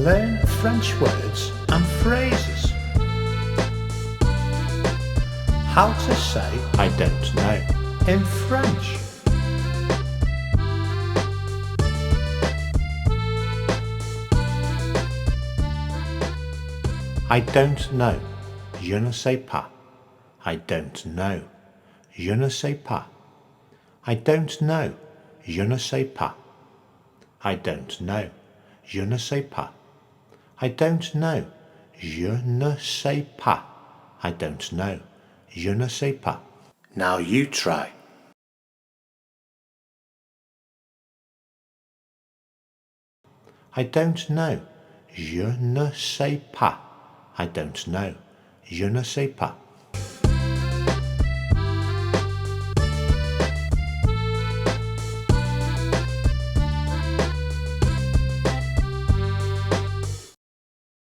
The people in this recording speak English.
learn French words and phrases. How to say I don't know in French. I don't know. Je ne sais pas. I don't know. Je ne sais pas. I don't know. Je ne sais pas. I don't know. Je ne sais pas. I don't know. Je ne sais pas. I don't know. Je ne sais pas. Now you try. I don't know. Je ne sais pas. I don't know. Je ne sais pas.